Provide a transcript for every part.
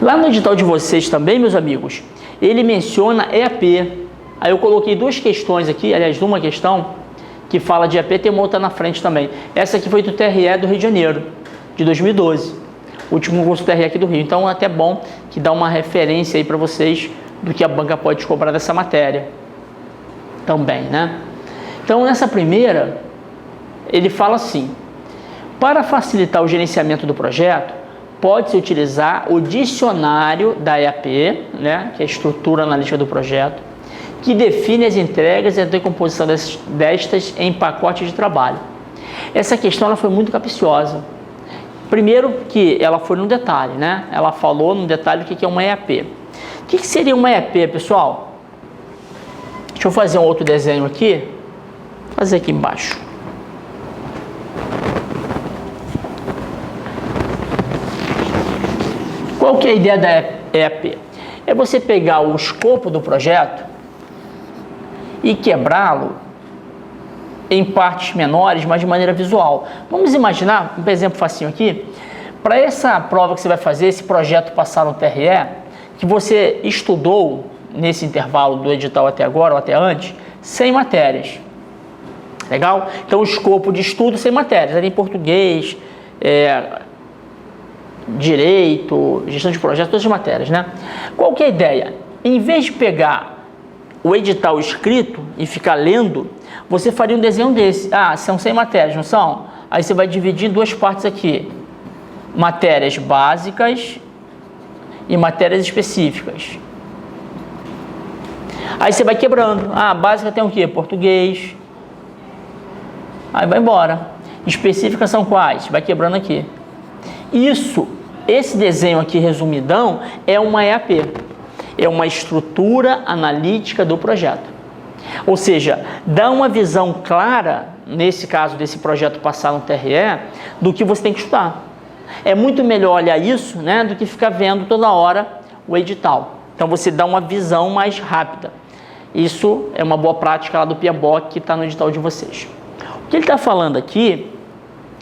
Lá no edital de vocês também, meus amigos, ele menciona EAP. Aí eu coloquei duas questões aqui, aliás, uma questão que fala de EAP, tem uma outra na frente também. Essa aqui foi do TRE do Rio de Janeiro, de 2012. O último concurso TRE aqui do Rio. Então é até bom que dá uma referência aí para vocês do que a banca pode cobrar dessa matéria também, né? Então nessa primeira, ele fala assim: para facilitar o gerenciamento do projeto, pode-se utilizar o dicionário da EAP, né, que é a estrutura analítica do projeto, que define as entregas e a decomposição destas em pacotes de trabalho. Essa questão ela foi muito capciosa. Primeiro que ela foi no detalhe, né? Ela falou no detalhe o que é uma EAP. O que seria uma EAP, pessoal? Deixa eu fazer um outro desenho aqui. Vou fazer aqui embaixo. Qual que é a ideia da EAP? É você pegar o escopo do projeto e quebrá-lo em partes menores, mas de maneira visual. Vamos imaginar, um exemplo facinho aqui, para essa prova que você vai fazer, esse projeto passar no TRE, que você estudou nesse intervalo do edital até agora, ou até antes, 100 matérias. Legal? Então, o escopo de estudo 100 matérias, era em português, direito, gestão de projetos, todas as matérias, né? Qual que é a ideia? Em vez de pegar o edital escrito e ficar lendo, você faria um desenho desse. Ah, são 100 matérias, não são? Aí você vai dividir em duas partes aqui. Matérias básicas e matérias específicas. Aí você vai quebrando. Ah, básica tem o quê? Português. Aí vai embora. Específicas são quais? Vai quebrando aqui. Esse desenho aqui resumidão é uma EAP. É uma estrutura analítica do projeto. Ou seja, dá uma visão clara, nesse caso desse projeto passar no TRE, do que você tem que estudar. É muito melhor olhar isso, né, do que ficar vendo toda hora o edital. Então você dá uma visão mais rápida. Isso é uma boa prática lá do PIABOK que está no edital de vocês. O que ele está falando aqui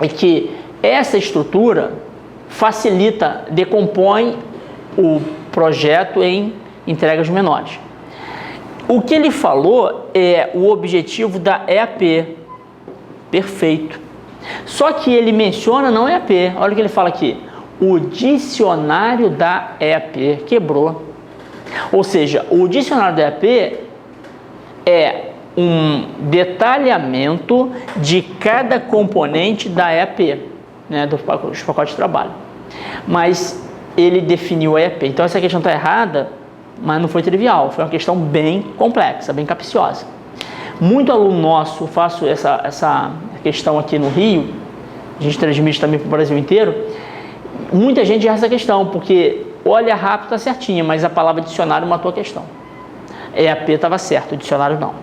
é que essa estrutura facilita, decompõe o projeto em entregas menores. O que ele falou é o objetivo da EAP. Perfeito. Só que ele menciona não EAP. Olha o que ele fala aqui. O dicionário da EAP quebrou. Ou seja, o dicionário da EAP é um detalhamento de cada componente da EAP, né, dos pacotes de trabalho. Mas ele definiu a EAP. Então essa questão está errada, mas não foi trivial. Foi uma questão bem complexa, bem capciosa. Muito aluno nosso, faço essa questão aqui no Rio, a gente transmite também para o Brasil inteiro, muita gente erra essa questão, porque olha rápido, está certinha, mas a palavra dicionário matou a questão. EAP estava certo, o dicionário não.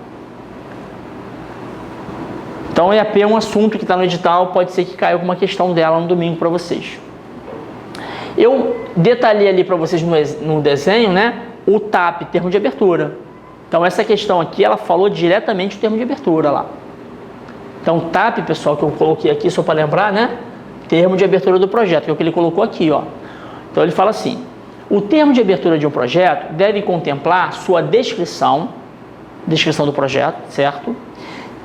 Então, EAP é um assunto que está no edital, pode ser que caia alguma questão dela no domingo para vocês. Eu detalhei ali para vocês no desenho, né, o TAP, termo de abertura. Então, essa questão aqui, ela falou diretamente o termo de abertura lá. Então, TAP, pessoal, que eu coloquei aqui só para lembrar, né, termo de abertura do projeto, que é o que ele colocou aqui, ó. Então, ele fala assim: o termo de abertura de um projeto deve contemplar sua descrição do projeto, certo?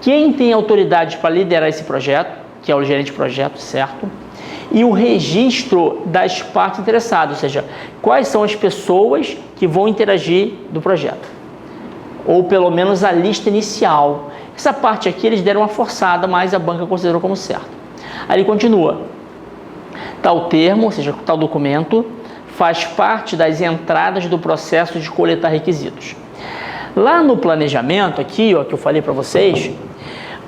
Quem tem autoridade para liderar esse projeto, que é o gerente de projeto, certo? E o registro das partes interessadas, ou seja, quais são as pessoas que vão interagir do projeto. Ou pelo menos a lista inicial. Essa parte aqui eles deram uma forçada, mas a banca considerou como certo. Aí ele continua. Tal termo, ou seja, tal documento, faz parte das entradas do processo de coletar requisitos. Lá no planejamento, aqui, ó, que eu falei para vocês,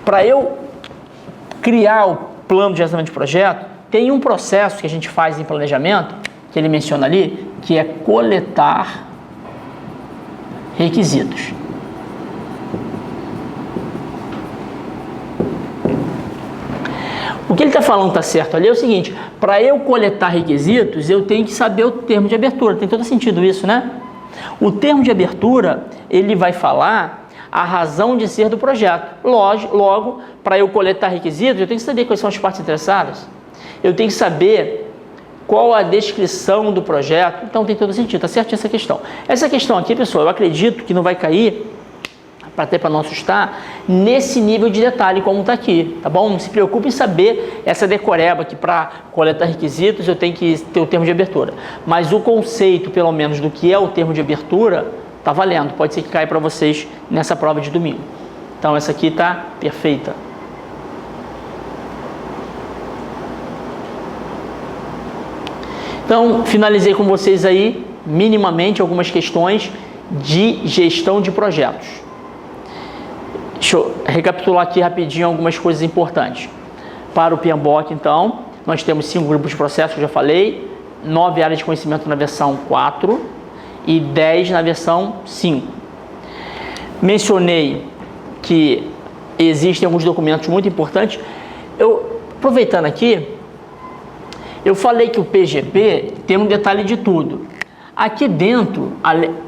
para eu criar o plano de gerenciamento de projeto, tem um processo que a gente faz em planejamento, que ele menciona ali, que é coletar requisitos. O que ele está falando está certo ali é o seguinte: para eu coletar requisitos, eu tenho que saber o termo de abertura. Tem todo sentido isso, né? O termo de abertura, ele vai falar a razão de ser do projeto. Logo, para eu coletar requisitos, eu tenho que saber quais são as partes interessadas. Eu tenho que saber qual a descrição do projeto. Então tem todo sentido, está certinho essa questão. Essa questão aqui, pessoal, eu acredito que não vai cair, até para não assustar, nesse nível de detalhe como está aqui, tá bom? Não se preocupe em saber essa decoreba que para coletar requisitos eu tenho que ter o termo de abertura. Mas o conceito, pelo menos, do que é o termo de abertura, está valendo. Pode ser que caia para vocês nessa prova de domingo. Então essa aqui está perfeita. Então, finalizei com vocês aí, minimamente, algumas questões de gestão de projetos. Deixa eu recapitular aqui rapidinho algumas coisas importantes. Para o PMBOK, então, nós temos 5 grupos de processos, eu já falei, 9 áreas de conhecimento na versão 4 e 10 na versão 5. Mencionei que existem alguns documentos muito importantes. Aproveitando aqui, eu falei que o PGP tem um detalhe de tudo. Aqui dentro,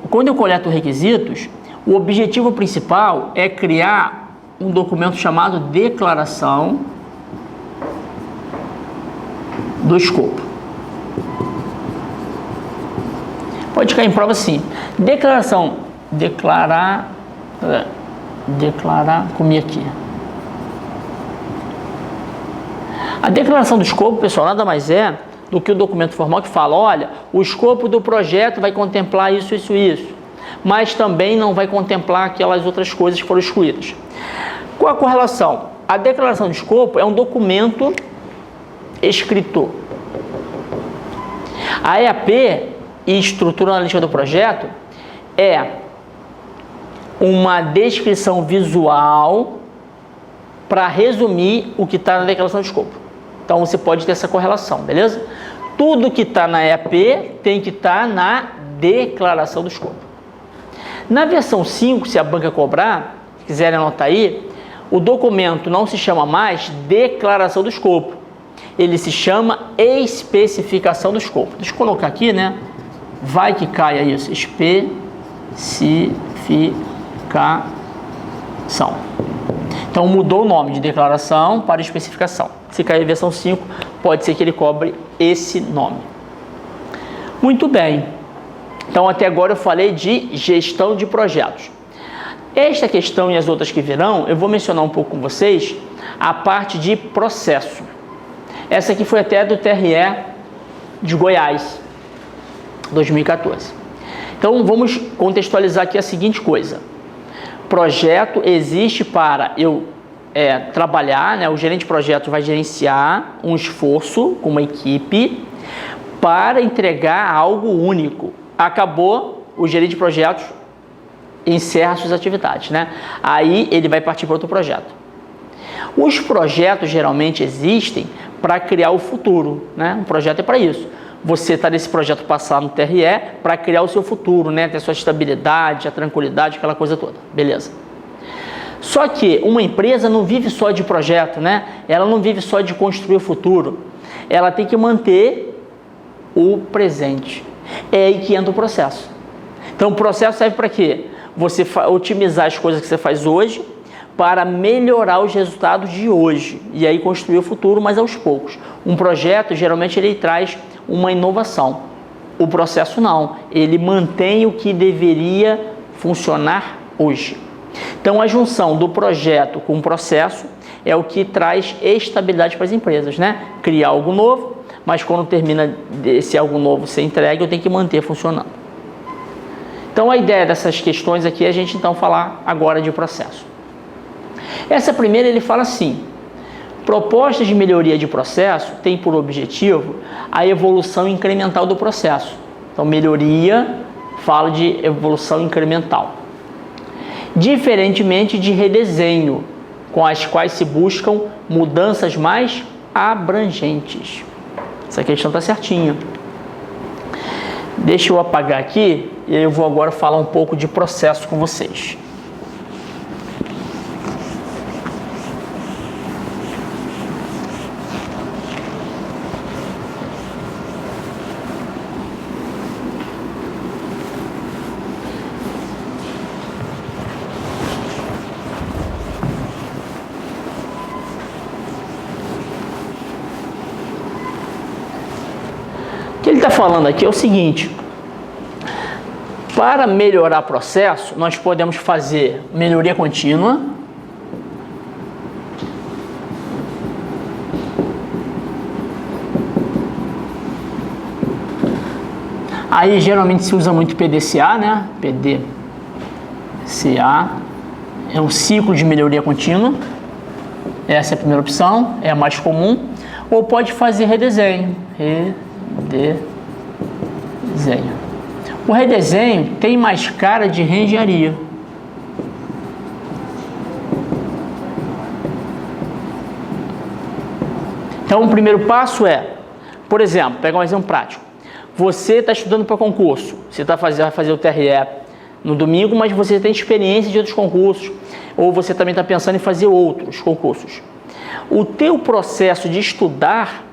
quando eu coleto requisitos, o objetivo principal é criar um documento chamado declaração do escopo. Pode cair em prova sim. Declarar, comi aqui. A declaração do escopo, pessoal, nada mais é do que o documento formal que fala, olha, o escopo do projeto vai contemplar isso, isso, isso, mas também não vai contemplar aquelas outras coisas que foram excluídas. Qual a correlação? A declaração de escopo é um documento escrito. A EAP e estrutura analítica do projeto é uma descrição visual para resumir o que está na declaração de escopo. Então você pode ter essa correlação, beleza? Tudo que está na EAP tem que estar na declaração do escopo. Na versão 5, se a banca cobrar, se quiserem anotar aí, o documento não se chama mais declaração do escopo. Ele se chama especificação do escopo. Deixa eu colocar aqui, né? Vai que caia isso. Especificação. Então mudou o nome de declaração para especificação. Se cair a versão 5, pode ser que ele cobre esse nome. Muito bem. Então até agora eu falei de gestão de projetos. Esta questão e as outras que virão, eu vou mencionar um pouco com vocês a parte de processo. Essa aqui foi até do TRE de Goiás, 2014. Então vamos contextualizar aqui a seguinte coisa. Projeto existe para eu trabalhar, né? O gerente de projeto vai gerenciar um esforço com uma equipe para entregar algo único. Acabou, o gerente de projetos encerra suas atividades, né? Aí ele vai partir para outro projeto. Os projetos geralmente existem para criar o futuro, né? Um projeto é para isso. Você está nesse projeto passar no TRE para criar o seu futuro, né? Ter a sua estabilidade, a tranquilidade, aquela coisa toda. Beleza. Só que uma empresa não vive só de projeto, né? Ela não vive só de construir o futuro. Ela tem que manter o presente. É aí que entra o processo. Então o processo serve para quê? Você otimizar as coisas que você faz hoje para melhorar os resultados de hoje. E aí construir o futuro, mas aos poucos. Um projeto, geralmente, ele traz uma inovação. O processo não. Ele mantém o que deveria funcionar hoje. Então, a junção do projeto com o processo é o que traz estabilidade para as empresas, né? Criar algo novo, mas quando termina esse algo novo ser entregue, eu tenho que manter funcionando. Então, a ideia dessas questões aqui é a gente, então, falar agora de processo. Essa primeira, ele fala assim: propostas de melhoria de processo têm por objetivo a evolução incremental do processo. Então, melhoria fala de evolução incremental. Diferentemente de redesenho, com as quais se buscam mudanças mais abrangentes. Essa questão está certinha. Deixa eu apagar aqui e eu vou agora falar um pouco de processo com vocês. está falando aqui é o seguinte: para melhorar o processo, nós podemos fazer melhoria contínua, aí geralmente se usa muito PDCA, né? PDCA é um ciclo de melhoria contínua. Essa é a primeira opção, é a mais comum. Ou pode fazer redesenho. Redesenho. O redesenho tem mais cara de reengenharia. Então, o primeiro passo é, por exemplo, pegar um exemplo prático. Você está estudando para concurso, você vai fazer o TRE no domingo, mas você tem experiência de outros concursos, ou você também está pensando em fazer outros concursos. O teu processo de estudar,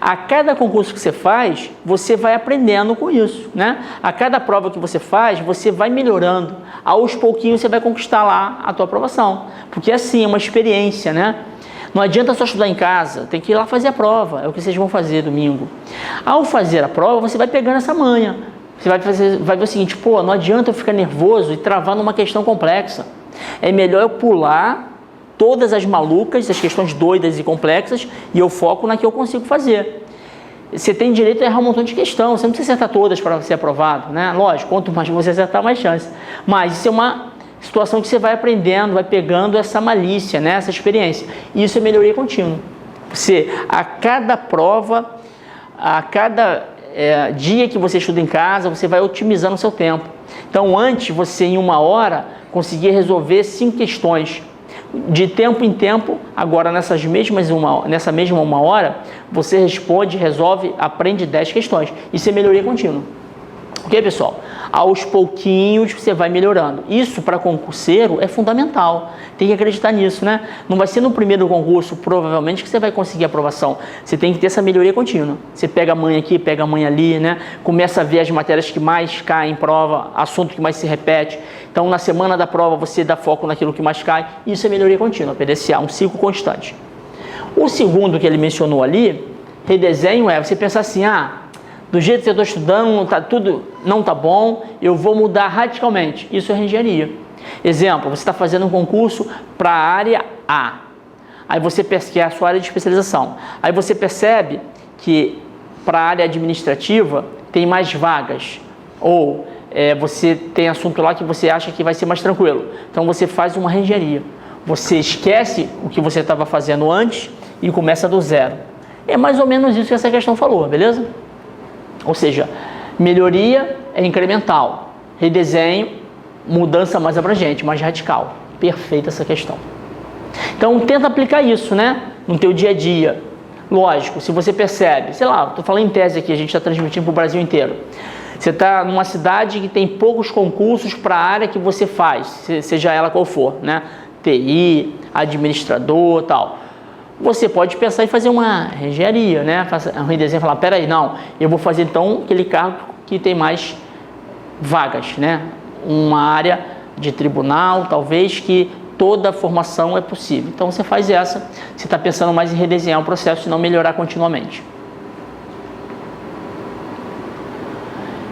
a cada concurso que você faz, você vai aprendendo com isso, né? A cada prova que você faz, você vai melhorando. Aos pouquinhos você vai conquistar lá a tua aprovação, porque assim, é uma experiência, né? Não adianta só estudar em casa, tem que ir lá fazer a prova, é o que vocês vão fazer domingo. Ao fazer a prova, você vai pegando essa manha. Você vai ver o seguinte: pô, não adianta eu ficar nervoso e travar numa questão complexa. É melhor eu pular todas as malucas, as questões doidas e complexas, e eu foco na que eu consigo fazer. Você tem direito a errar um montão de questão, você não precisa acertar todas para ser aprovado, né? Lógico, quanto mais você acertar, mais chance. Mas isso é uma situação que você vai aprendendo, vai pegando essa malícia, né? Essa experiência. E isso é melhoria contínua. Você, a cada prova, a cada dia que você estuda em casa, você vai otimizando o seu tempo. Então, antes, você em 1 hora conseguia resolver 5 questões. De tempo em tempo, agora nessa mesma 1 hora, você responde, resolve, aprende 10 questões. Isso é melhoria contínua. Ok, pessoal? Aos pouquinhos você vai melhorando. Isso para concurseiro é fundamental. Tem que acreditar nisso, né? Não vai ser no primeiro concurso, provavelmente, que você vai conseguir aprovação. Você tem que ter essa melhoria contínua. Você pega a manha aqui, pega a manha ali, né? Começa a ver as matérias que mais caem em prova, assunto que mais se repete. Então, na semana da prova, você dá foco naquilo que mais cai. Isso é melhoria contínua, PDCA, um ciclo constante. O segundo que ele mencionou ali, redesenho, é você pensar assim: do jeito que eu estou estudando, tudo não está bom, eu vou mudar radicalmente. Isso é engenharia. Exemplo, você está fazendo um concurso para a área A. Aí você percebe que é a sua área de especialização. Aí você percebe que para a área administrativa tem mais vagas. Ou você tem assunto lá que você acha que vai ser mais tranquilo. Então você faz uma reengenharia. Você esquece o que você estava fazendo antes e começa do zero. É mais ou menos isso que essa questão falou, beleza? Ou seja, melhoria é incremental, redesenho, mudança mais abrangente, mais radical. Perfeita essa questão. Então, tenta aplicar isso, né, no teu dia a dia. Lógico, se você percebe, sei lá, estou falando em tese aqui, a gente está transmitindo para o Brasil inteiro. Você está numa cidade que tem poucos concursos para a área que você faz, seja ela qual for, né, TI, administrador, tal. Você pode pensar em fazer uma engenharia, né? Um redesenho e falar: peraí, não, eu vou fazer então aquele cargo que tem mais vagas, né? Uma área de tribunal, talvez, que toda a formação é possível. Então você faz essa, você está pensando mais em redesenhar o processo e não melhorar continuamente.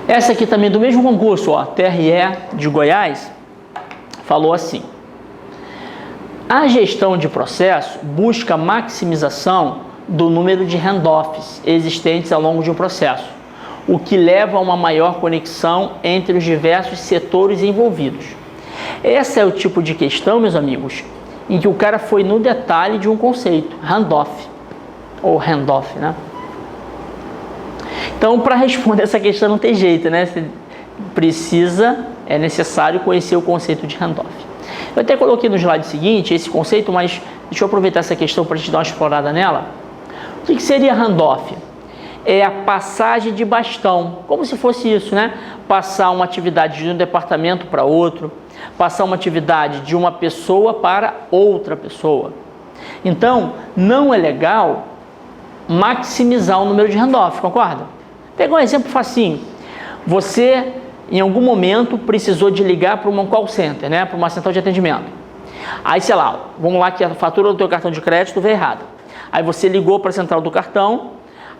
Essa aqui também do mesmo concurso, ó, TRE de Goiás, falou assim: a gestão de processo busca maximização do número de handoffs existentes ao longo de um processo, o que leva a uma maior conexão entre os diversos setores envolvidos. Esse é o tipo de questão, meus amigos, em que o cara foi no detalhe de um conceito, handoff, ou handoff, né? Então, para responder essa questão não tem jeito, né? Você é necessário conhecer o conceito de handoff. Eu até coloquei no slide seguinte esse conceito, mas deixa eu aproveitar essa questão para a gente dar uma explorada nela. O que seria handoff? É a passagem de bastão, como se fosse isso, né? Passar uma atividade de um departamento para outro, passar uma atividade de uma pessoa para outra pessoa. Então, não é legal maximizar o número de handoff, concorda? Pega um exemplo facinho. Você, em algum momento, precisou de ligar para um call center, né? Para uma central de atendimento. Aí, sei lá, vamos lá que a fatura do teu cartão de crédito veio errada. Aí você ligou para a central do cartão,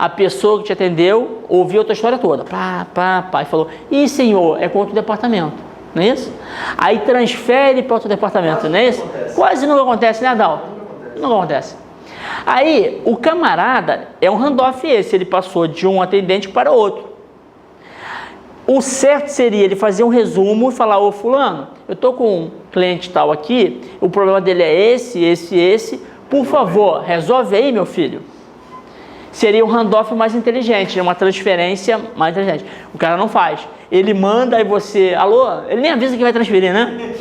a pessoa que te atendeu ouviu a tua história toda, e falou, ih, senhor, é com outro departamento, não é isso? Aí transfere para outro departamento, não é isso? Quase nunca acontece, né, Adalto? Não acontece. Aí, o camarada, é um handoff esse, ele passou de um atendente para outro. O certo seria ele fazer um resumo e falar, ô fulano, eu estou com um cliente tal aqui, o problema dele é esse, por favor, resolve aí, meu filho. Seria um handoff mais inteligente, uma transferência mais inteligente. O cara não faz. Ele manda e você, alô, ele nem avisa que vai transferir, né?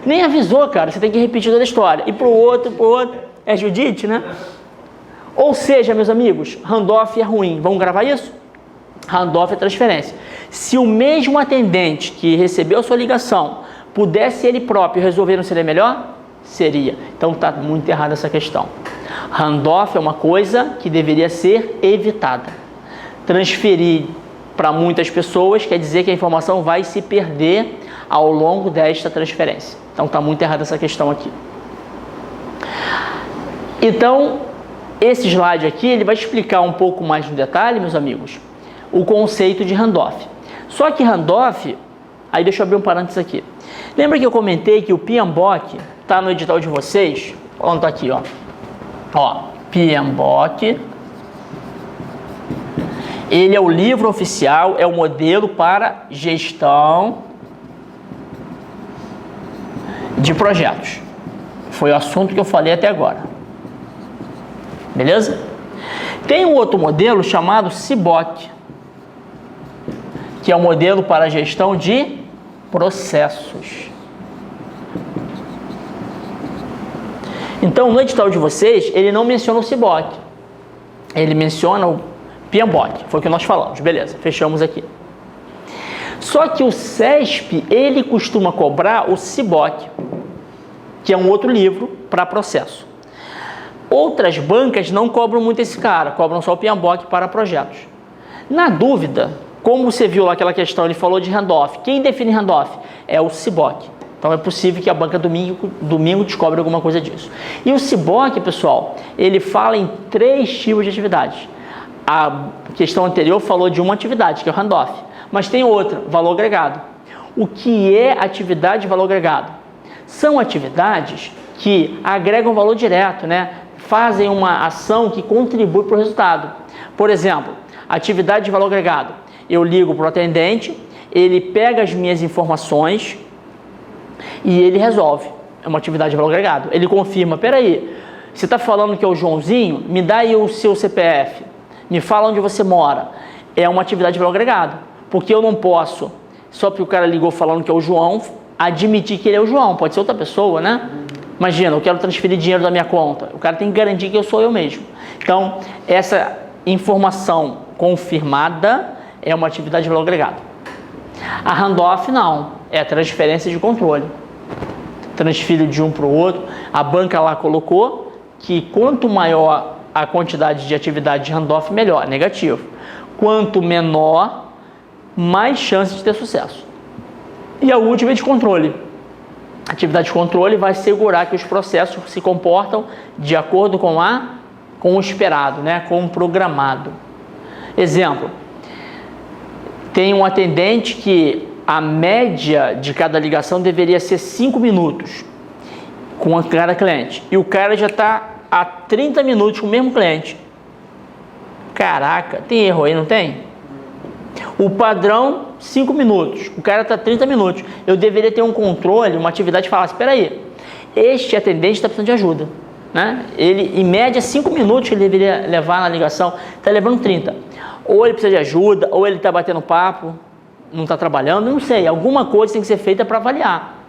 Nem avisou, cara, você tem que repetir toda a história. E pro outro, é Judite, né? Ou seja, meus amigos, handoff é ruim. Vamos gravar isso? Handoff é transferência. Se o mesmo atendente que recebeu a sua ligação pudesse ele próprio resolver, não seria melhor? Seria. Então está muito errada essa questão. Handoff é uma coisa que deveria ser evitada. Transferir para muitas pessoas quer dizer que a informação vai se perder ao longo desta transferência. Então está muito errada essa questão aqui. Então, esse slide aqui ele vai explicar um pouco mais no detalhe, meus amigos, o conceito de handoff. Só que handoff, aí deixa eu abrir um parênteses aqui. Lembra que eu comentei que o PMBOK está no edital de vocês? Onde está aqui, ó. Ó, PMBOK. Ele é o livro oficial, é o modelo para gestão de projetos. Foi o assunto que eu falei até agora. Beleza? Tem um outro modelo chamado CBOK, que é o modelo para gestão de processos. Então, no edital de vocês, ele não menciona o CBOK. Ele menciona o PMBOK. Foi o que nós falamos. Beleza, fechamos aqui. Só que o CESP, ele costuma cobrar o CBOK, que é um outro livro para processo. Outras bancas não cobram muito esse cara, cobram só o PMBOK para projetos. Na dúvida, como você viu lá aquela questão, ele falou de handoff. Quem define handoff? É o CBOK. Então é possível que a banca domingo descobre alguma coisa disso. E o CBOK, pessoal, ele fala em 3 tipos de atividades. A questão anterior falou de uma atividade, que é o handoff. Mas tem outra, valor agregado. O que é atividade de valor agregado? São atividades que agregam valor direto, né? Fazem uma ação que contribui para o resultado. Por exemplo, atividade de valor agregado. Eu ligo para o atendente, ele pega as minhas informações e ele resolve. É uma atividade de valor agregado. Ele confirma, peraí, você está falando que é o Joãozinho? Me dá aí o seu CPF. Me fala onde você mora. É uma atividade de valor agregado. Porque eu não posso, só porque o cara ligou falando que é o João, admitir que ele é o João. Pode ser outra pessoa, né? Imagina, eu quero transferir dinheiro da minha conta. O cara tem que garantir que eu sou eu mesmo. Então, essa informação confirmada é uma atividade de valor agregado. A handoff não, é a transferência de controle. Transfiro de um para o outro. A banca lá colocou que quanto maior a quantidade de atividade de handoff, melhor, negativo. Quanto menor, mais chance de ter sucesso. E a última é de controle. A atividade de controle vai assegurar que os processos se comportam de acordo com o esperado, né? Com o programado. Exemplo, tem um atendente que a média de cada ligação deveria ser 5 minutos com cada cliente. E o cara já está há 30 minutos com o mesmo cliente. Caraca, tem erro aí, não tem? O padrão, 5 minutos. O cara está 30 minutos. Eu deveria ter um controle, uma atividade que falasse, espera aí, este atendente está precisando de ajuda. Né? Ele, em média, 5 minutos que ele deveria levar na ligação, está levando 30. Ou ele precisa de ajuda, ou ele está batendo papo, não está trabalhando, não sei. Alguma coisa tem que ser feita para avaliar.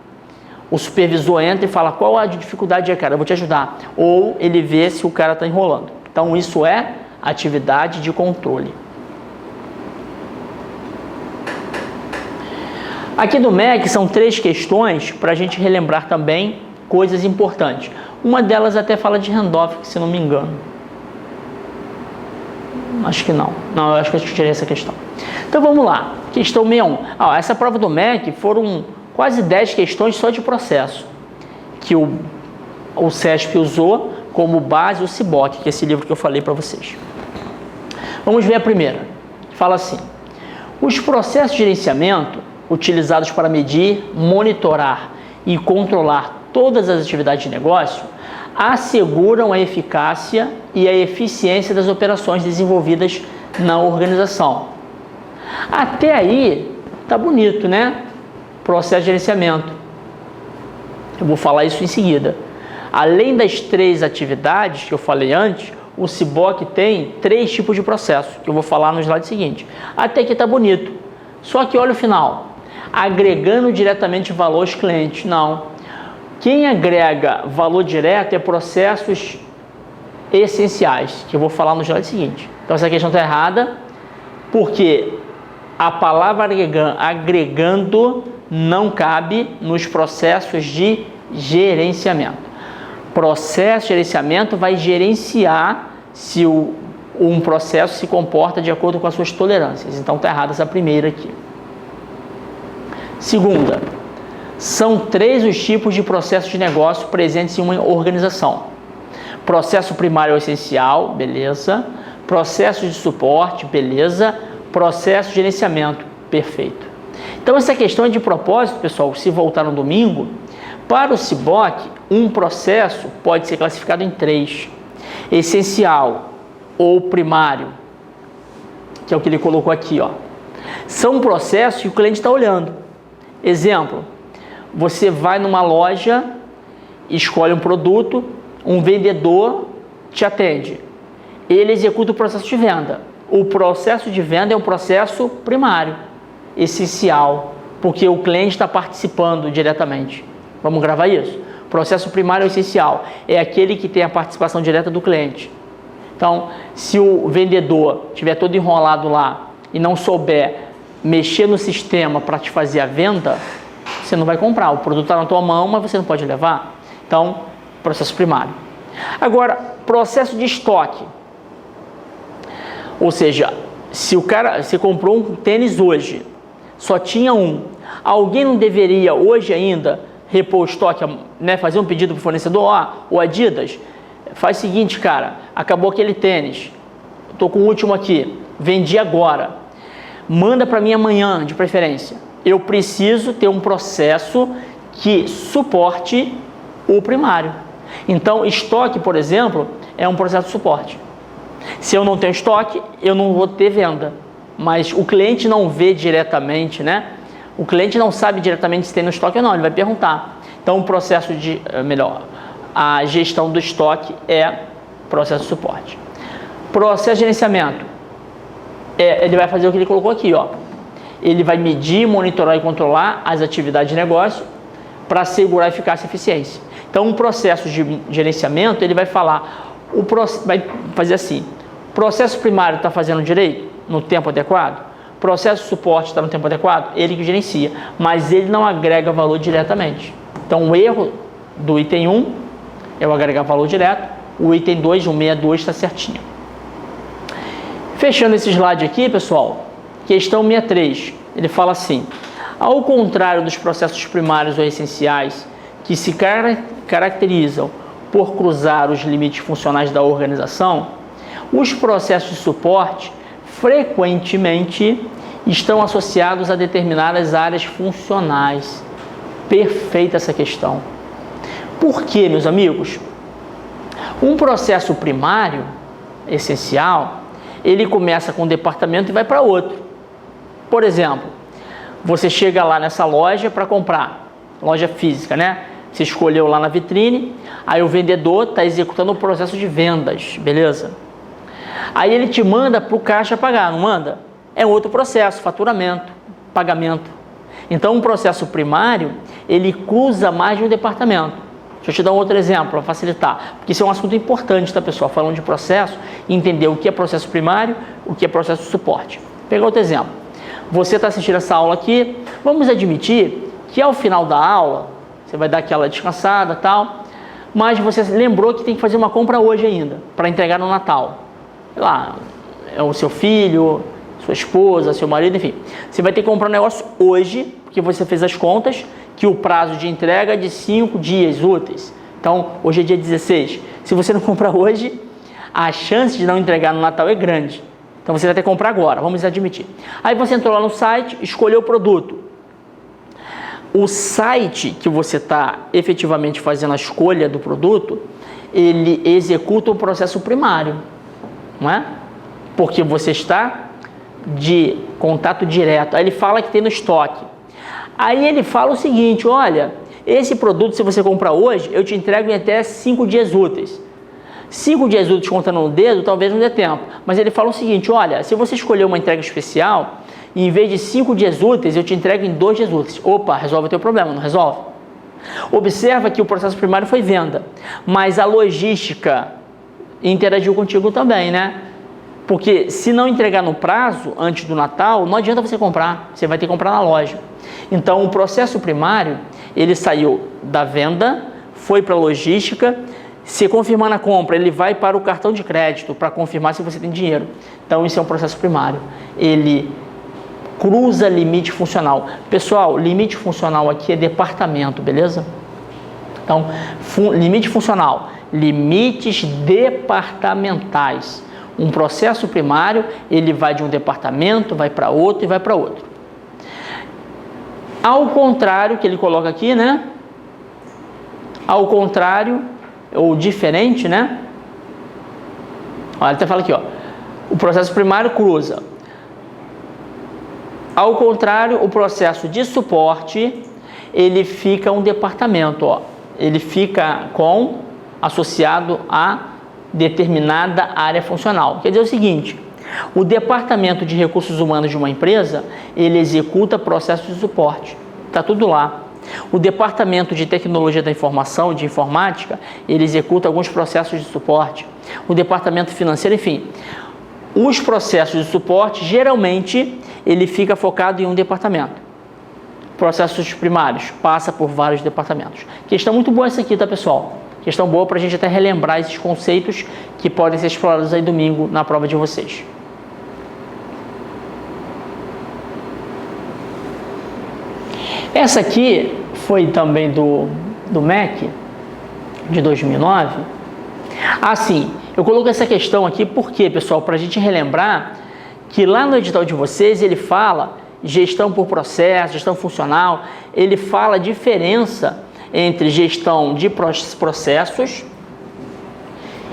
O supervisor entra e fala, qual a dificuldade é, cara? Eu vou te ajudar. Ou ele vê se o cara está enrolando. Então, isso é atividade de controle. Aqui do MEC são 3 questões para a gente relembrar também coisas importantes. Uma delas até fala de handoff, se não me engano. Acho que não. Não, eu acho que eu tirei essa questão. Então vamos lá. Questão 61. Essa prova do MEC foram quase 10 questões só de processo, que o CESP usou como base o CBOK, que é esse livro que eu falei para vocês. Vamos ver a primeira. Fala assim: os processos de gerenciamento utilizados para medir, monitorar e controlar todas as atividades de negócio asseguram a eficácia e a eficiência das operações desenvolvidas na organização. Até aí tá bonito, né? Processo de gerenciamento. Eu vou falar isso em seguida. Além das 3 atividades que eu falei antes, o CBOC tem 3 tipos de processo, que eu vou falar no slide seguinte. Até aqui tá bonito. Só que olha o final. Agregando diretamente valor aos clientes. Não. Quem agrega valor direto é processos essenciais, que eu vou falar no slide seguinte. Então essa questão está errada, porque a palavra agregando não cabe nos processos de gerenciamento. Processo de gerenciamento vai gerenciar se um processo se comporta de acordo com as suas tolerâncias. Então está errada essa primeira aqui. Segunda, são 3 os tipos de processo de negócio presentes em uma organização. Processo primário ou essencial, beleza. Processo de suporte, beleza. Processo de gerenciamento, perfeito. Então essa questão é de propósito, pessoal, se voltar no domingo. Para o CBOC, um processo pode ser classificado em 3. Essencial ou primário, que é o que ele colocou aqui, ó. São processos que o cliente está olhando. Exemplo, você vai numa loja, escolhe um produto, um vendedor te atende. Ele executa o processo de venda. O processo de venda é um processo primário, essencial, porque o cliente está participando diretamente. Vamos gravar isso? Processo primário essencial é aquele que tem a participação direta do cliente. Então, se o vendedor estiver todo enrolado lá e não souber mexer no sistema para te fazer a venda, você não vai comprar. O produto está na tua mão, mas você não pode levar. Então, processo primário. Agora, processo de estoque. Ou seja, se você comprou um tênis hoje, só tinha um, alguém não deveria hoje ainda repor o estoque, né, fazer um pedido para o fornecedor? Ó, o Adidas, faz o seguinte, cara, acabou aquele tênis, estou com o último aqui, vendi agora, manda para mim amanhã, de preferência. Eu preciso ter um processo que suporte o primário. Então, estoque, por exemplo, é um processo de suporte. Se eu não tenho estoque, eu não vou ter venda. Mas o cliente não vê diretamente, né? O cliente não sabe diretamente se tem no estoque ou não, ele vai perguntar. Então, o processo de, a gestão do estoque é processo de suporte. Processo de gerenciamento, ele vai fazer o que ele colocou aqui, ó. Ele vai medir, monitorar e controlar as atividades de negócio para assegurar a eficácia e eficiência. Então, um processo de gerenciamento, ele vai falar, vai fazer assim, processo primário está fazendo direito, no tempo adequado? Processo de suporte está no tempo adequado? Ele que gerencia, mas ele não agrega valor diretamente. Então, o erro do item 1 é o agregar valor direto, o item 2, o 62, está certinho. Fechando esse slide aqui, pessoal, questão 63, ele fala assim, ao contrário dos processos primários ou essenciais, que se caracterizam por cruzar os limites funcionais da organização, os processos de suporte frequentemente estão associados a determinadas áreas funcionais. Perfeita essa questão. Por quê, meus amigos? Um processo primário, essencial, ele começa com um departamento e vai para outro. Por exemplo, você chega lá nessa loja para comprar, loja física, né? Você escolheu lá na vitrine, aí o vendedor está executando o processo de vendas, beleza? Aí ele te manda para o caixa pagar, não manda? É outro processo, faturamento, pagamento. Então, um processo primário, ele cruza mais de um departamento. Deixa eu te dar um outro exemplo para facilitar, porque isso é um assunto importante, tá, pessoal? Falando de processo, entender o que é processo primário, o que é processo de suporte. Vou pegar outro exemplo. Você está assistindo essa aula aqui, vamos admitir que ao final da aula, você vai dar aquela descansada e tal, mas você lembrou que tem que fazer uma compra hoje ainda, para entregar no Natal. Sei lá, é o seu filho, sua esposa, seu marido, enfim. Você vai ter que comprar um negócio hoje, porque você fez as contas, que o prazo de entrega é de 5 dias úteis. Então, hoje é dia 16. Se você não comprar hoje, a chance de não entregar no Natal é grande. Então você vai ter que comprar agora, vamos admitir. Aí você entrou lá no site, escolheu o produto. O site que você está efetivamente fazendo a escolha do produto, ele executa o processo primário, não é? Porque você está de contato direto. Aí ele fala que tem no estoque. Aí ele fala o seguinte, olha, esse produto, se você comprar hoje, eu te entrego em até 5 dias úteis. 5 dias úteis contando no dedo, talvez não dê tempo. Mas ele fala o seguinte, olha, se você escolher uma entrega especial, em vez de 5 dias úteis, eu te entrego em 2 dias úteis. Opa, resolve o teu problema, não resolve? Observa que o processo primário foi venda, mas a logística interagiu contigo também, né? Porque se não entregar no prazo, antes do Natal, não adianta você comprar, você vai ter que comprar na loja. Então, o processo primário, ele saiu da venda, foi para a logística, se confirmar na compra, ele vai para o cartão de crédito para confirmar se você tem dinheiro. Então, isso é um processo primário. Ele cruza limite funcional. Pessoal, limite funcional aqui é departamento, beleza? Então, limite funcional, limites departamentais. Um processo primário, ele vai de um departamento, vai para outro e vai para outro. Ao contrário, que ele coloca aqui, né? Ao contrário, ou diferente, né? Olha, ele até fala aqui, ó. O processo primário cruza. Ao contrário, o processo de suporte, ele fica um departamento, ó. Ele fica associado a determinada área funcional. Quer dizer o seguinte, o departamento de recursos humanos de uma empresa, ele executa processos de suporte. Está tudo lá. O departamento de tecnologia da informação, de informática, ele executa alguns processos de suporte. O departamento financeiro, enfim. Os processos de suporte, geralmente, ele fica focado em um departamento. Processos primários, passa por vários departamentos. Questão muito boa essa aqui, tá, pessoal? Questão boa para a gente até relembrar esses conceitos que podem ser explorados aí domingo na prova de vocês. Essa aqui foi também do MEC, de 2009. Assim, eu coloquei essa questão aqui porque, pessoal, para a gente relembrar que lá no edital de vocês ele fala gestão por processo, gestão funcional, ele fala a diferença entre gestão de processos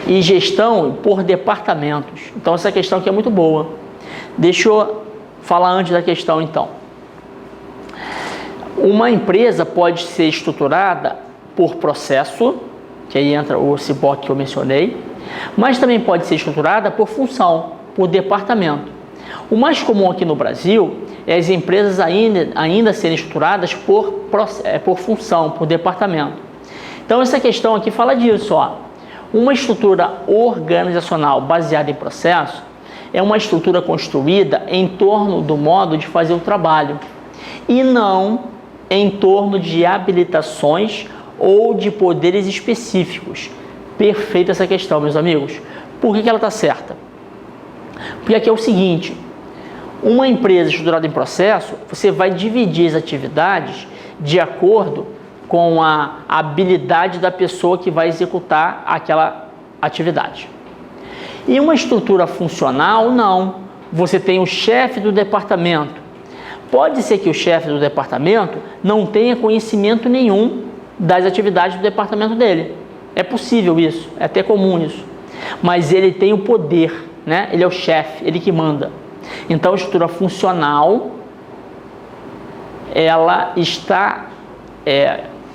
e gestão por departamentos. Então essa questão aqui é muito boa. Deixa eu falar antes da questão então. Uma empresa pode ser estruturada por processo, que aí entra o CIPOC que eu mencionei, mas também pode ser estruturada por função, por departamento. O mais comum aqui no Brasil é as empresas ainda serem estruturadas por função, por departamento. Então essa questão aqui fala disso, ó. Uma estrutura organizacional baseada em processo é uma estrutura construída em torno do modo de fazer o trabalho e não em torno de habilitações ou de poderes específicos. Perfeita essa questão, meus amigos. Por que ela está certa? Porque aqui é o seguinte, uma empresa estruturada em processo, você vai dividir as atividades de acordo com a habilidade da pessoa que vai executar aquela atividade. E uma estrutura funcional, não. Você tem o chefe do departamento. Pode ser que o chefe do departamento não tenha conhecimento nenhum das atividades do departamento dele. É possível isso, é até comum isso. Mas ele tem o poder, né? Ele é o chefe, ele que manda. Então a estrutura funcional, ela está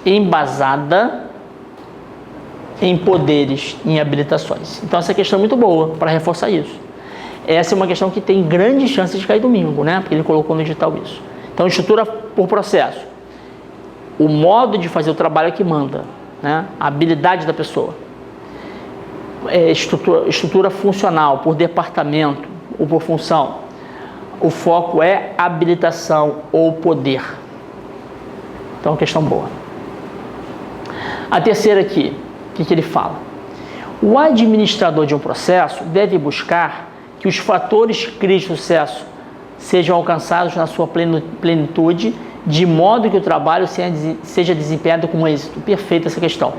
embasada em poderes, em habilitações. Então essa questão é muito boa para reforçar isso. Essa é uma questão que tem grandes chances de cair domingo, né? Porque ele colocou no edital isso. Então, estrutura por processo. O modo de fazer o trabalho é que manda, né? A habilidade da pessoa. Estrutura funcional, por departamento ou por função. O foco é habilitação ou poder. Então, questão boa. A terceira aqui, o que ele fala? O administrador de um processo deve buscar que os fatores críticos de sucesso sejam alcançados na sua plenitude, de modo que o trabalho seja desempenhado com êxito. Perfeita essa questão.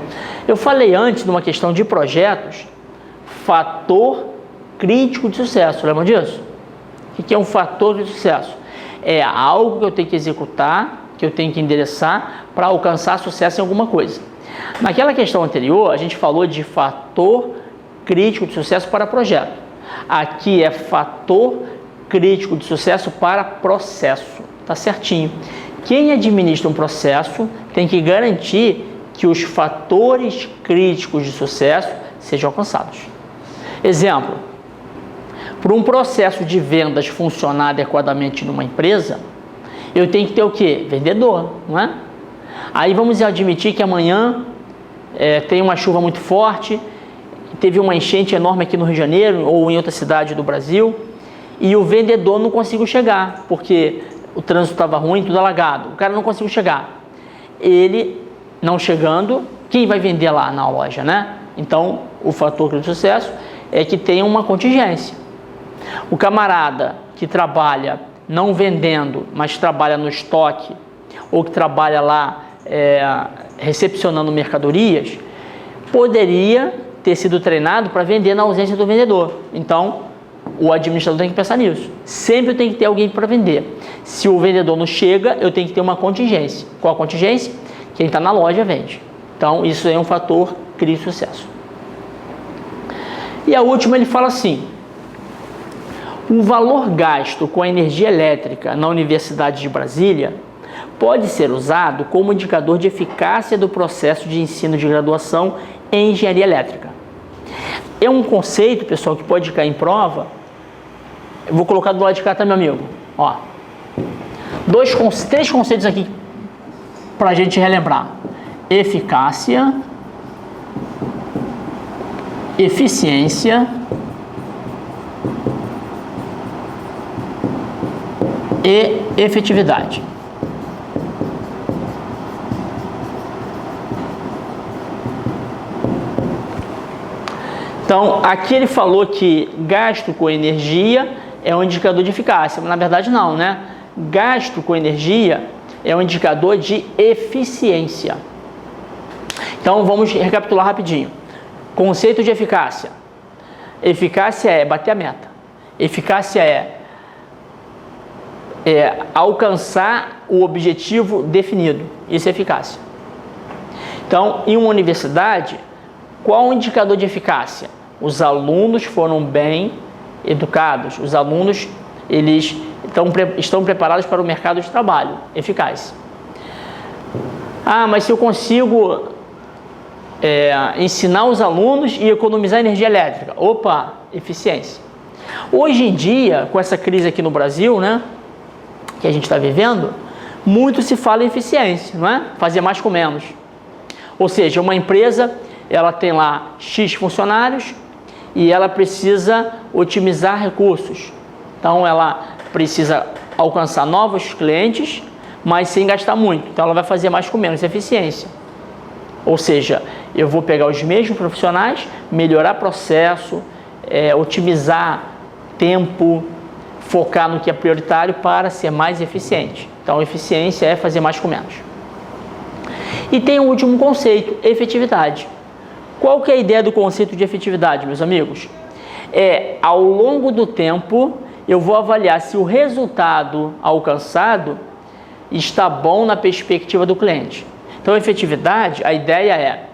Eu falei antes, numa questão de projetos, fator crítico de sucesso, lembra disso? O que é um fator de sucesso? É algo que eu tenho que executar, que eu tenho que endereçar para alcançar sucesso em alguma coisa. Naquela questão anterior, a gente falou de fator crítico de sucesso para projeto. Aqui é fator crítico de sucesso para processo. Tá certinho. Quem administra um processo tem que garantir que os fatores críticos de sucesso sejam alcançados. Exemplo, para um processo de vendas funcionar adequadamente numa empresa, eu tenho que ter o quê? Vendedor, não é? Aí vamos admitir que amanhã tem uma chuva muito forte, teve uma enchente enorme aqui no Rio de Janeiro ou em outra cidade do Brasil, e o vendedor não conseguiu chegar, porque o trânsito estava ruim, tudo alagado. O cara não conseguiu chegar. Ele não chegando, quem vai vender lá na loja, né? Então, o fator de sucesso é que tenha uma contingência. O camarada que trabalha não vendendo, mas trabalha no estoque, ou que trabalha lá recepcionando mercadorias, poderia ter sido treinado para vender na ausência do vendedor. Então, o administrador tem que pensar nisso. Sempre tem que ter alguém para vender. Se o vendedor não chega, eu tenho que ter uma contingência. Qual a contingência? Quem está na loja vende. Então, isso é um fator crítico de sucesso. E a última, ele fala assim: o valor gasto com a energia elétrica na Universidade de Brasília pode ser usado como indicador de eficácia do processo de ensino de graduação em engenharia elétrica. É um conceito, pessoal, que pode cair em prova. Eu vou colocar do lado de cá, tá, meu amigo? Ó, três conceitos aqui para a gente relembrar: eficácia, eficiência e efetividade. Então, aqui ele falou que gasto com energia é um indicador de eficácia, mas na verdade não, né? Gasto com energia é um indicador de eficiência. Então, vamos recapitular rapidinho. Conceito de eficácia. Eficácia é bater a meta. Eficácia é alcançar o objetivo definido. Isso é eficácia. Então, em uma universidade, qual o indicador de eficácia? Os alunos foram bem educados. Os alunos eles estão preparados para o mercado de trabalho. Eficaz. Ah, mas se eu consigo ensinar os alunos e economizar energia elétrica. Opa, eficiência. Hoje em dia, com essa crise aqui no Brasil, né, que a gente está vivendo, muito se fala em eficiência, não é? Fazer mais com menos. Ou seja, uma empresa, ela tem lá X funcionários e ela precisa otimizar recursos. Então, ela precisa alcançar novos clientes, mas sem gastar muito. Então, ela vai fazer mais com menos, eficiência. Ou seja, eu vou pegar os mesmos profissionais, melhorar processo, otimizar tempo, focar no que é prioritário para ser mais eficiente. Então, eficiência é fazer mais com menos. E tem o último conceito, efetividade. Qual que é a ideia do conceito de efetividade, meus amigos? Ao longo do tempo, eu vou avaliar se o resultado alcançado está bom na perspectiva do cliente. Então, efetividade, a ideia é,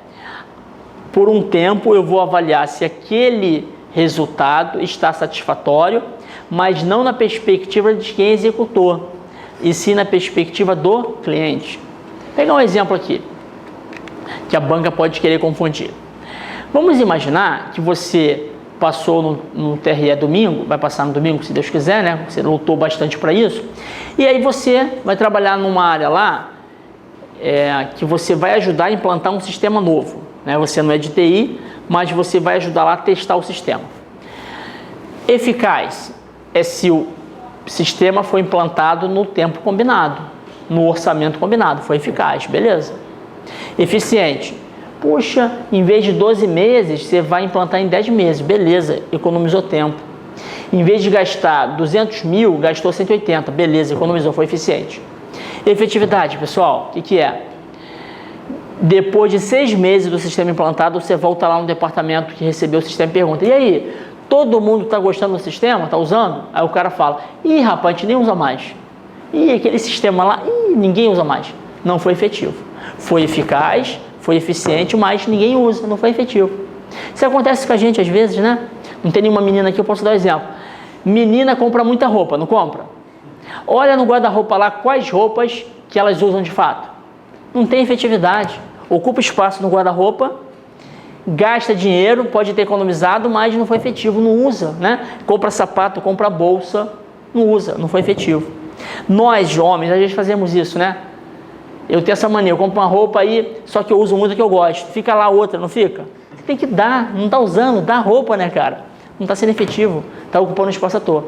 por um tempo, eu vou avaliar se aquele resultado está satisfatório, mas não na perspectiva de quem executou, e sim na perspectiva do cliente. Vou pegar um exemplo aqui, que a banca pode querer confundir. Vamos imaginar que você passou no TRE domingo, vai passar no domingo, se Deus quiser, né? Você lutou bastante para isso. E aí você vai trabalhar numa área lá que você vai ajudar a implantar um sistema novo, né? Você não é de TI, mas você vai ajudar lá a testar o sistema. Eficaz é se o sistema foi implantado no tempo combinado, no orçamento combinado, foi eficaz, beleza. Eficiente. Puxa, em vez de 12 meses, você vai implantar em 10 meses. Beleza, economizou tempo. Em vez de gastar 200 mil, gastou 180. Beleza, economizou, foi eficiente. Efetividade, pessoal, o que é? Depois de 6 meses do sistema implantado, você volta lá no departamento que recebeu o sistema e pergunta: e aí, Todo mundo está gostando do sistema, está usando? Aí o cara fala, ih, rapaz, a gente nem usa mais. Ih, aquele sistema lá, ih, ninguém usa mais. Não foi efetivo. Foi eficaz, foi eficiente, mas ninguém usa, não foi efetivo. Isso acontece com a gente às vezes, né? Não tem nenhuma menina aqui, eu posso dar um exemplo. Menina compra muita roupa, não compra? Olha no guarda-roupa lá quais roupas que elas usam de fato. Não tem efetividade. Ocupa espaço no guarda-roupa, gasta dinheiro, pode ter economizado, mas não foi efetivo, não usa, né? Compra sapato, compra bolsa, não usa, não foi efetivo. Nós, homens, às vezes fazemos isso, né? Eu tenho essa mania, eu compro uma roupa aí, só que eu uso muito a que eu gosto. Fica lá outra, não fica? Tem que dar, não está usando, dá roupa, né, cara? Não está sendo efetivo, está ocupando espaço à toa.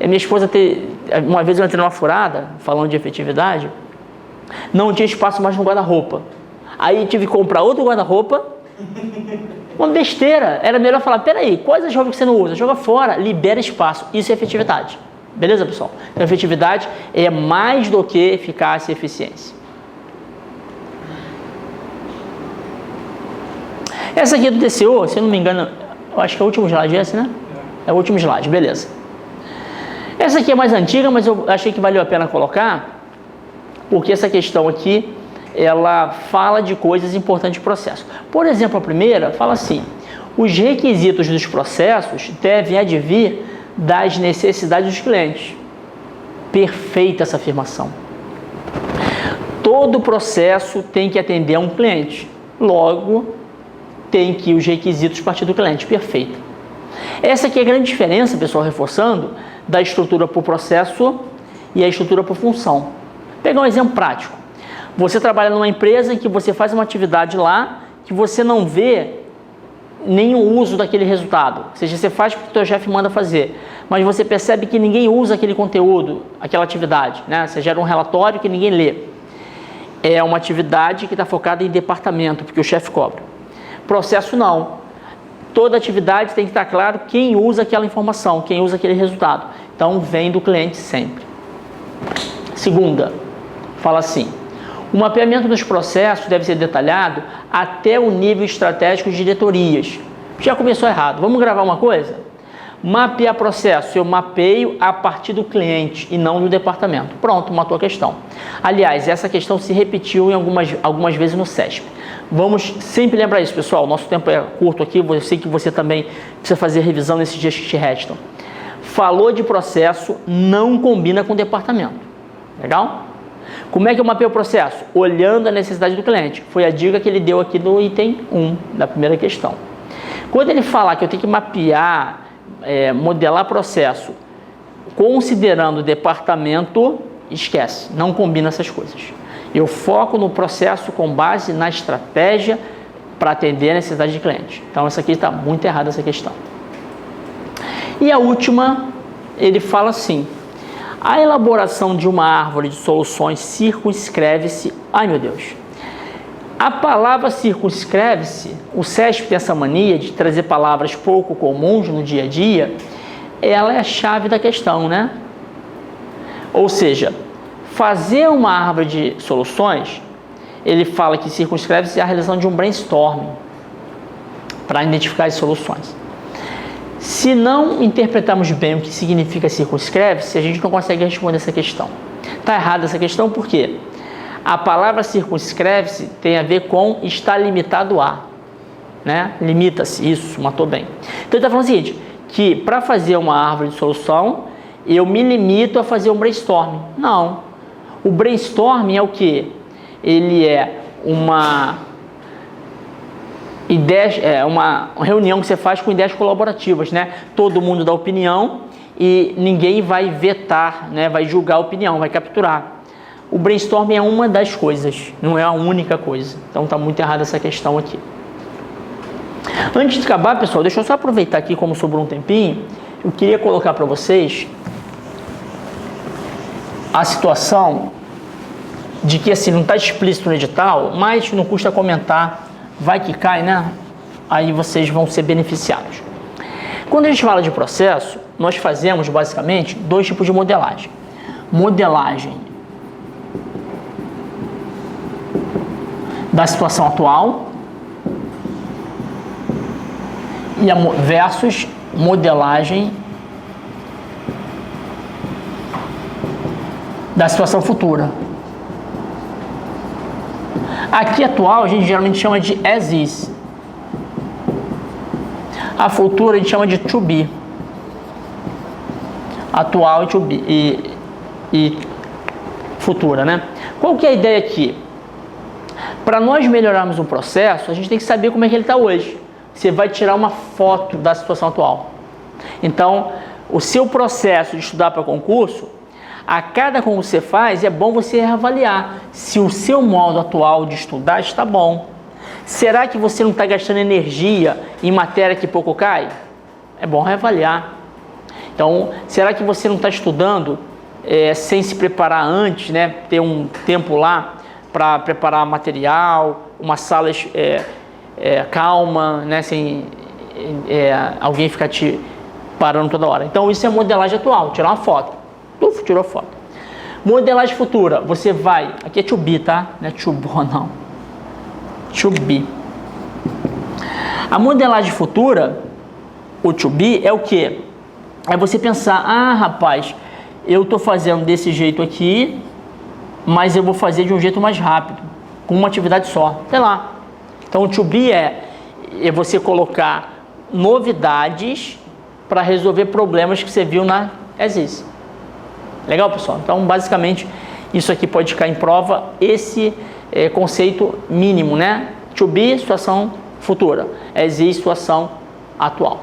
Minha esposa, uma vez eu entrei numa furada, falando de efetividade, não tinha espaço mais no guarda-roupa. Aí tive que comprar outro guarda-roupa, uma besteira. Era melhor falar, peraí, quais as roupas que você não usa? Joga fora, libera espaço. Isso é efetividade. Beleza, pessoal? Então, efetividade é mais do que eficácia e eficiência. Essa aqui é do TCU, se eu não me engano, eu acho que é o último slide esse, né? É o último slide, beleza. Essa aqui é mais antiga, mas eu achei que valeu a pena colocar, porque essa questão aqui, ela fala de coisas importantes do processo. Por exemplo, a primeira fala assim, os requisitos dos processos devem advir das necessidades dos clientes. Perfeita essa afirmação. Todo processo tem que atender a um cliente. Logo, tem que os requisitos partir do cliente. Perfeito. Essa aqui é a grande diferença, pessoal, reforçando, da estrutura por processo e a estrutura por função. Vou pegar um exemplo prático. Você trabalha numa empresa em que você faz uma atividade lá que você não vê nenhum uso daquele resultado. Ou seja, você faz porque o teu chefe manda fazer, mas você percebe que ninguém usa aquele conteúdo, aquela atividade, né? Você gera um relatório que ninguém lê. É uma atividade que está focada em departamento, porque o chefe cobra. Processo não. Toda atividade tem que estar claro quem usa aquela informação, quem usa aquele resultado. Então, vem do cliente sempre. Segunda, fala assim, o mapeamento dos processos deve ser detalhado até o nível estratégico de diretorias. Já começou errado. Vamos gravar uma coisa? Mapear processo. Eu mapeio a partir do cliente e não do departamento. Pronto, matou a questão. Aliás, essa questão se repetiu em algumas vezes no CESP. Vamos sempre lembrar isso, pessoal. Nosso tempo é curto aqui. Eu sei que você também precisa fazer revisão nesses dias que te restam. Falou de processo, não combina com o departamento. Legal? Como é que eu mapeio o processo? Olhando a necessidade do cliente. Foi a dica que ele deu aqui no item 1 da primeira questão. Quando ele falar que eu tenho que mapear, modelar processo, considerando o departamento, esquece, não combina essas coisas. Eu foco no processo com base na estratégia para atender a necessidade de cliente. Então, essa aqui está muito errada, essa questão. E a última, ele fala assim, a elaboração de uma árvore de soluções circunscreve-se... Ai, meu Deus! A palavra circunscreve-se, o CESP tem essa mania de trazer palavras pouco comuns no dia a dia, ela é a chave da questão, né? Ou seja, fazer uma árvore de soluções, ele fala que circunscreve-se a realização de um brainstorming para identificar as soluções. Se não interpretarmos bem o que significa circunscreve-se, a gente não consegue responder essa questão. Está errada essa questão por quê? A palavra circunscreve-se tem a ver com está limitado a, né? Limita-se, isso, matou bem. Então ele está falando o seguinte, que para fazer uma árvore de solução, eu me limito a fazer um brainstorming. Não. O brainstorming é o quê? Ele é uma reunião que você faz com ideias colaborativas, né? Todo mundo dá opinião e ninguém vai vetar, né? Vai julgar a opinião, vai capturar. O brainstorming é uma das coisas, não é a única coisa. Então está muito errada essa questão aqui. Antes de acabar, pessoal, deixa eu só aproveitar aqui, como sobrou um tempinho, eu queria colocar para vocês a situação de que assim, não está explícito no edital, mas não custa comentar, vai que cai, né? Aí vocês vão ser beneficiados. Quando a gente fala de processo, nós fazemos basicamente dois tipos de modelagem. Modelagem da situação atual versus modelagem da situação futura. Aqui atual a gente geralmente chama de as is. A futura a gente chama de to be. Atual e to be e futura, né? Qual que é a ideia aqui? Para nós melhorarmos um processo, a gente tem que saber como é que ele está hoje. Você vai tirar uma foto da situação atual. Então, o seu processo de estudar para concurso, a cada concurso que você faz, é bom você reavaliar se o seu modo atual de estudar está bom. Será que você não está gastando energia em matéria que pouco cai? É bom reavaliar. Então, será que você não está estudando sem se preparar antes, né? Ter um tempo lá para preparar material, uma sala calma, né? Sem alguém ficar te parando toda hora. Então, isso é modelagem atual, tirar uma foto. Tirou foto. Modelagem futura, você vai... Aqui é to be, tá? Não é to be, não. To be. A modelagem futura, o to be, é o quê? É você pensar, rapaz, eu estou fazendo desse jeito aqui, mas eu vou fazer de um jeito mais rápido, com uma atividade só. Sei lá. Então, o to be é você colocar novidades para resolver problemas que você viu na as is. Legal, pessoal? Então, basicamente, isso aqui pode cair em prova, esse conceito mínimo, né? To be, situação futura. As is, situação atual.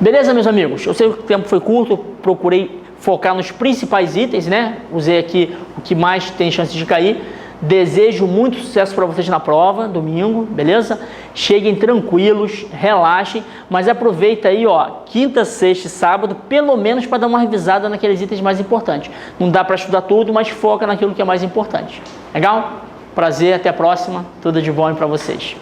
Beleza, meus amigos? Eu sei que o tempo foi curto, procurei focar nos principais itens, né? Usei aqui o que mais tem chance de cair. Desejo muito sucesso para vocês na prova, domingo, beleza? Cheguem tranquilos, relaxem, mas aproveita aí, quinta, sexta e sábado, pelo menos para dar uma revisada naqueles itens mais importantes. Não dá para estudar tudo, mas foca naquilo que é mais importante. Legal? Prazer, até a próxima. Tudo de bom para vocês.